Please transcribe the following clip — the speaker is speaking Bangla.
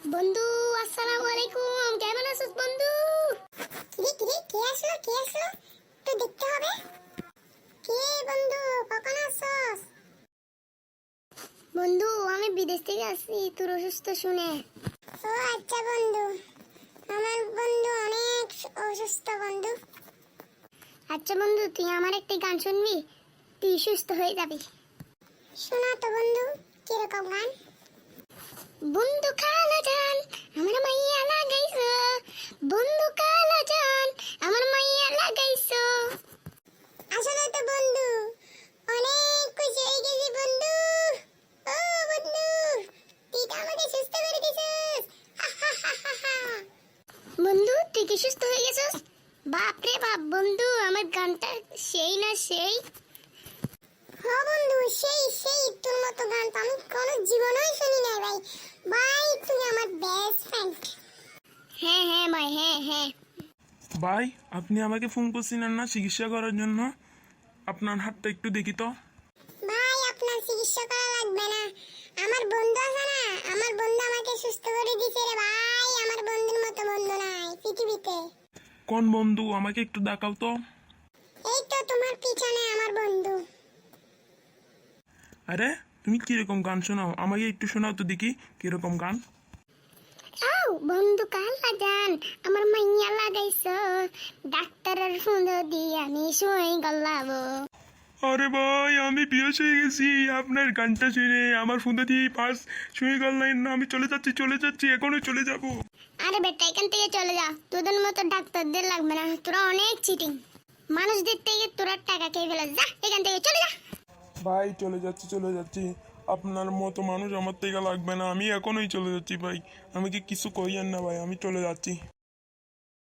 বন্ধু আসসালামু আলাইকুম, কেমন আছিস বন্ধু? কিরে কে আসলো তো দেখতে হবে। কে বন্ধু, কখন আসছস? বন্ধু আমি বিদেশ থেকে আসছি তোর অসুস্থ শুনে। ও আচ্ছা বন্ধু, আমার বন্ধু অনেক অসুস্থ বন্ধু। আচ্ছা বন্ধু, তুই আমার একটি গান শুনবি, তুই সুস্থ হয়ে যাবি। শোনা তো বন্ধু, কিরকম গান? বন্ধু কালা জান আমার মাইয়া লাগাইছো, বন্ধু কালা জান আমার মাইয়া লাগাইছো। আসলে তো বন্ধু অনেক খুশি হয়ে গেছি বন্ধু। ও বন্ধু, তুই তো আমাকে সুস্থ করে দিছিস। বন্ধু তুই কি সুস্থ হয়ে গেছিস? বাপ রে বাপ বন্ধু, আমার গানটা সেই না সেই। হ্যাঁ বন্ধু, সেই তোর মতো গান তো আমি কোনো জীবনেই শুনি নাই ভাই। ভাই তুই আমার বেস্ট ফ্রেন্ড। হ্যাঁ হ্যাঁ ভাই, হ্যাঁ। ভাই, আপনি আমাকে ফোন করছিলেন না চিকিৎসা করার জন্য? আপনার হাতটা একটু দেখি তো। ভাই আপনার চিকিৎসা করা লাগবে না, আমার বন্ধু আছে না, আমার বন্ধু আমাকে সুস্থ করে দিছে রে ভাই। আমার বন্ধুর মতো বন্ধু নাই পৃথিবীতে। কোন বন্ধু আমাকে একটু দেখাও তো। এই তো তোমার পিছনে আমার বন্ধু। আরে তুমি কিরকম গান শোনাও, আমাকে একটু শোনাও তো দেখি কিরকম গান। আও বন্ধু কালা জান আমার মাইয়া লাগাইছো, ডাক্তারের ফুঁদো দিয়ে আমি শুয়ে গলাবো। আরে ভাই, আমি বিয়ে হয়ে গেছি আপনার গানটা শুনে। আমার ফোন দিয়ে ফার্স্ট শুয়ে গেলেন না, আমি চলে যাচ্ছি এখনই চলে যাব। আরে বেটা এখান থেকে চলে যা, তোদের মতো ডাক্তারদের লাগবে না, তোরা অনেক চিটিং মানুষদের থেকে তোরা টাকা খেয়ে ফেলে, যা এখান থেকে চলে যা। ভাই চলে যাচ্ছি। আপনার মতো মানুষ আমার থেকে লাগবে না, আমি এখনই চলে যাচ্ছি ভাই। আমি কি কিছু করিয়েন না ভাই, আমি চলে যাচ্ছি।